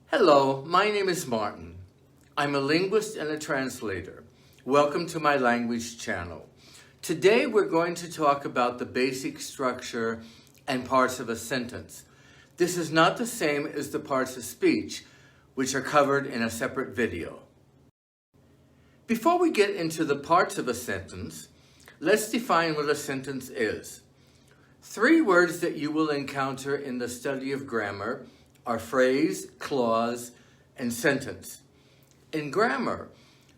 Hello, my name is Martin. I'm a linguist and a translator. Welcome to my language channel. Today we're going to talk about the basic structure and parts of a sentence. This is not the same as the parts of speech, which are covered in a separate video. Before we get into the parts of a sentence, let's define what a sentence is. 3 words that you will encounter in the study of grammar are phrase, clause, and sentence. In grammar,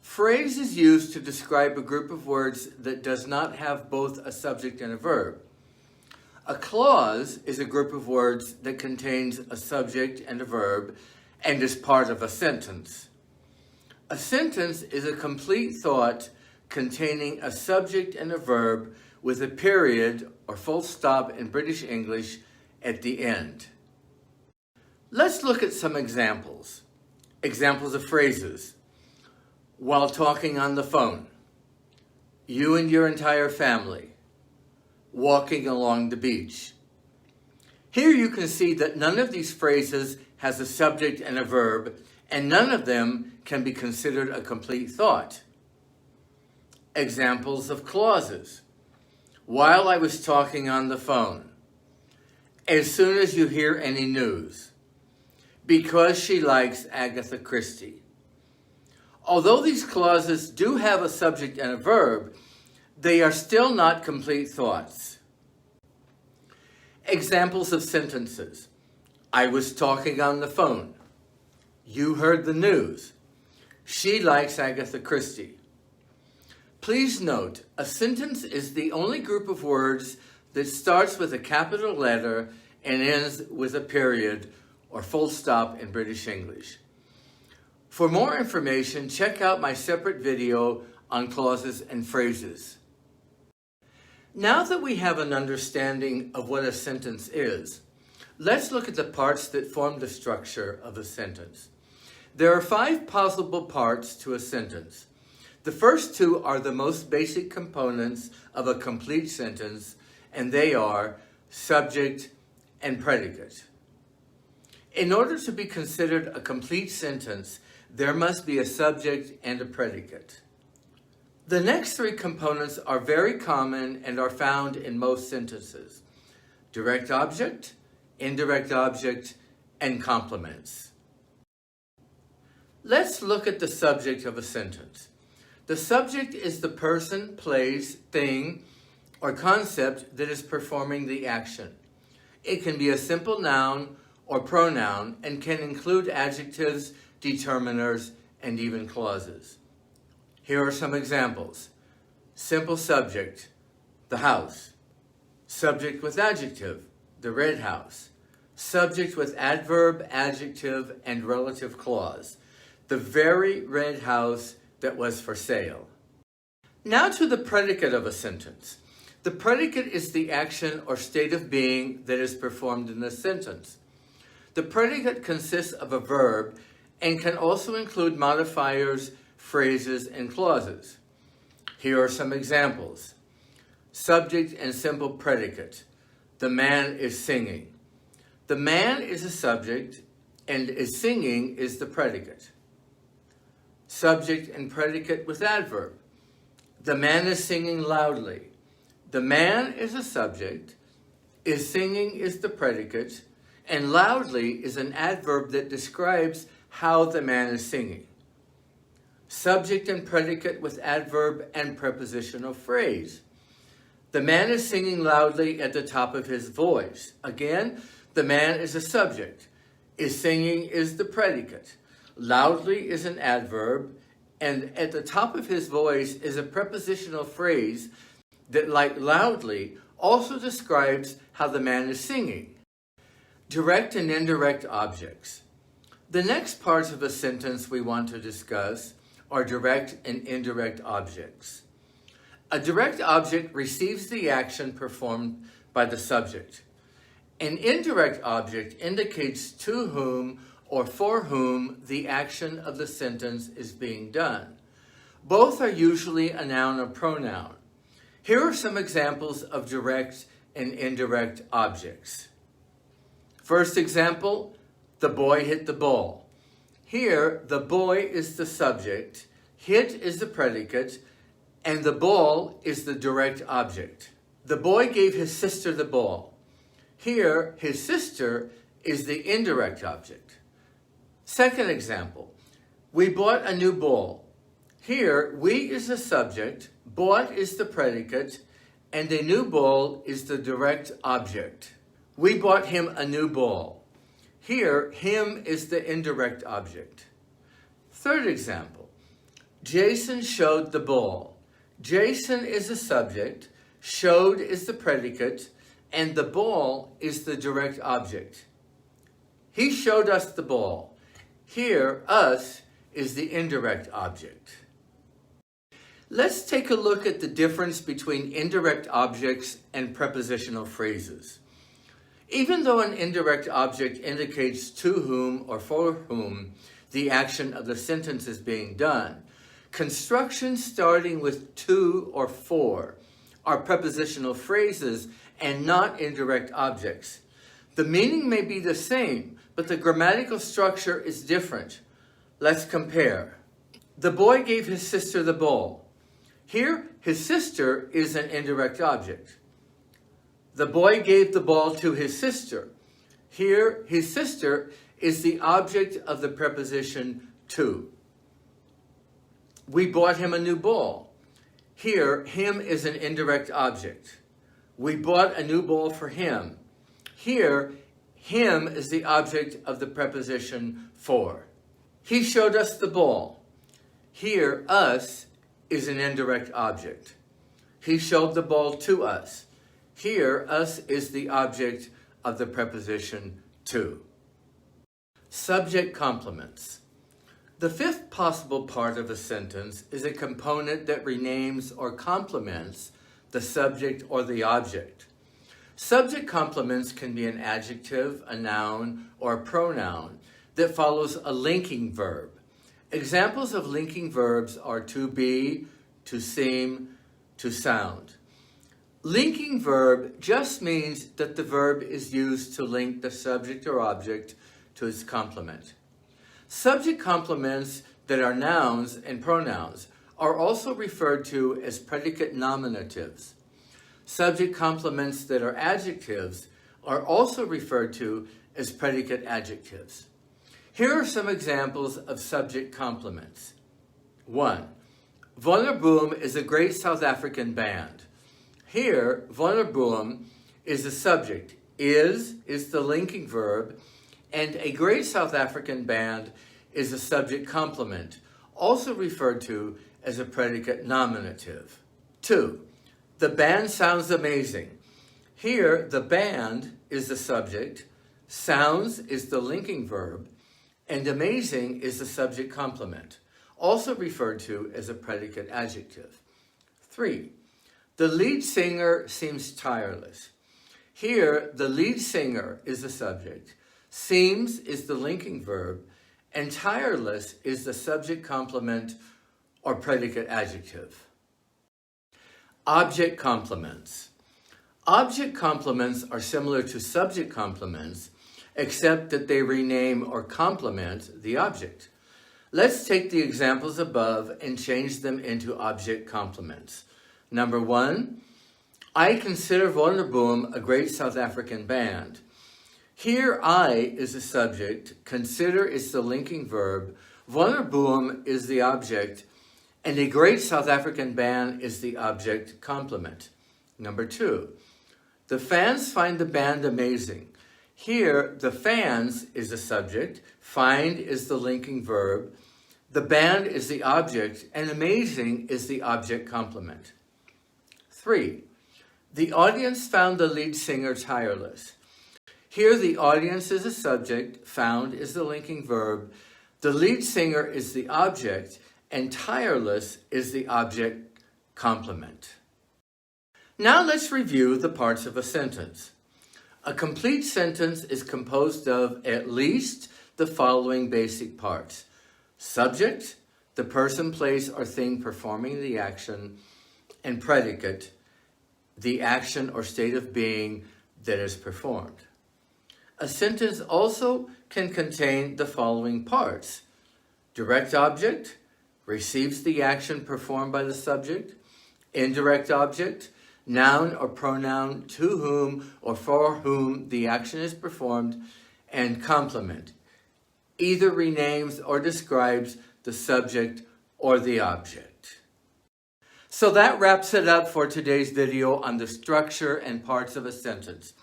phrase is used to describe a group of words that does not have both a subject and a verb. A clause is a group of words that contains a subject and a verb and is part of a sentence. A sentence is a complete thought containing a subject and a verb with a period or full stop in British English at the end. Let's look at some examples. Examples of phrases. While talking on the phone. You and your entire family. Walking along the beach. Here you can see that none of these phrases has a subject and a verb, and none of them can be considered a complete thought. Examples of clauses. While I was talking on the phone. As soon as you hear any news. Because she likes Agatha Christie. Although these clauses do have a subject and a verb, they are still not complete thoughts. Examples of sentences. I was talking on the phone. You heard the news. She likes Agatha Christie. Please note, a sentence is the only group of words that starts with a capital letter and ends with a period or full stop in British English. For more information, check out my separate video on clauses and phrases. Now that we have an understanding of what a sentence is, let's look at the parts that form the structure of a sentence. There are 5 possible parts to a sentence. The first 2 are the most basic components of a complete sentence, and they are subject and predicate. In order to be considered a complete sentence, there must be a subject and a predicate. The next 3 components are very common and are found in most sentences: direct object, indirect object, and complements. Let's look at the subject of a sentence. The subject is the person, place, thing, or concept that is performing the action. It can be a simple noun or pronoun and can include adjectives, determiners, and even clauses. Here are some examples. Simple subject, the house. Subject with adjective, the red house. Subject with adverb, adjective, and relative clause, the very red house that was for sale. Now to the predicate of a sentence. The predicate is the action or state of being that is performed in the sentence. The predicate consists of a verb and can also include modifiers, phrases, and clauses. Here are some examples. Subject and simple predicate. The man is singing. The man is a subject and is singing is the predicate. Subject and predicate with adverb. The man is singing loudly. The man is a subject, is singing is the predicate, and loudly is an adverb that describes how the man is singing. Subject and predicate with adverb and prepositional phrase. The man is singing loudly at the top of his voice. Again, the man is a subject. Is singing is the predicate. Loudly is an adverb, and at the top of his voice is a prepositional phrase that, like loudly, also describes how the man is singing. Direct and indirect objects. The next parts of a sentence we want to discuss are direct and indirect objects. A direct object receives the action performed by the subject. An indirect object indicates to whom or for whom the action of the sentence is being done. Both are usually a noun or pronoun. Here are some examples of direct and indirect objects. First example, the boy hit the ball. Here, the boy is the subject, hit is the predicate, and the ball is the direct object. The boy gave his sister the ball. Here, his sister is the indirect object. Second example, we bought a new ball. Here, we is the subject, bought is the predicate, and a new ball is the direct object. We bought him a new ball. Here, him is the indirect object. Third example, Jason showed the ball. Jason is the subject, showed is the predicate, and the ball is the direct object. He showed us the ball. Here, us is the indirect object. Let's take a look at the difference between indirect objects and prepositional phrases. Even though an indirect object indicates to whom or for whom the action of the sentence is being done, constructions starting with to or for are prepositional phrases and not indirect objects. The meaning may be the same, but the grammatical structure is different. Let's compare. The boy gave his sister the ball. Here, his sister is an indirect object. The boy gave the ball to his sister. Here, his sister is the object of the preposition to. We bought him a new ball. Here, him is an indirect object. We bought a new ball for him. Here, him is the object of the preposition for. He showed us the ball. Here, us is an indirect object. He showed the ball to us. Here, us is the object of the preposition to. Subject complements. The fifth possible part of a sentence is a component that renames or complements the subject or the object. Subject complements can be an adjective, a noun, or a pronoun that follows a linking verb. Examples of linking verbs are to be, to seem, to sound. Linking verb just means that the verb is used to link the subject or object to its complement. Subject complements that are nouns and pronouns are also referred to as predicate nominatives. Subject complements that are adjectives are also referred to as predicate adjectives. Here are some examples of subject complements. 1. Wonderboom is a great South African band. Here, Wonderboom is the subject, is the linking verb, and a great South African band is a subject complement, also referred to as a predicate nominative. 2. The band sounds amazing. Here, the band is the subject, sounds is the linking verb, and amazing is the subject complement, also referred to as a predicate adjective. 3. The lead singer seems tireless. Here, the lead singer is the subject, seems is the linking verb, and tireless is the subject complement or predicate adjective. Object complements. Object complements are similar to subject complements, except that they rename or complement the object. Let's take the examples above and change them into object complements. Number 1, I consider Wonderboom a great South African band. Here, I is the subject, consider is the linking verb, Wonderboom is the object, and a great South African band is the object complement. Number 2, the fans find the band amazing. Here, the fans is the subject, find is the linking verb, the band is the object, and amazing is the object complement. 3, the audience found the lead singer tireless. Here, the audience is the subject, found is the linking verb, the lead singer is the object, and tireless is the object complement. Now let's review the parts of a sentence. A complete sentence is composed of at least the following basic parts. Subject, the person, place, or thing performing the action, and predicate, the action or state of being that is performed. A sentence also can contain the following parts. Direct object receives the action performed by the subject. Indirect object, noun or pronoun to whom or for whom the action is performed. And complement either renames or describes the subject or the object. So that wraps it up for today's video on the structure and parts of a sentence.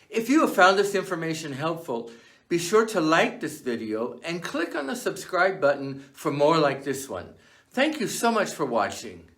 If you have found this information helpful, be sure to like this video and click on the subscribe button for more like this one. Thank you so much for watching.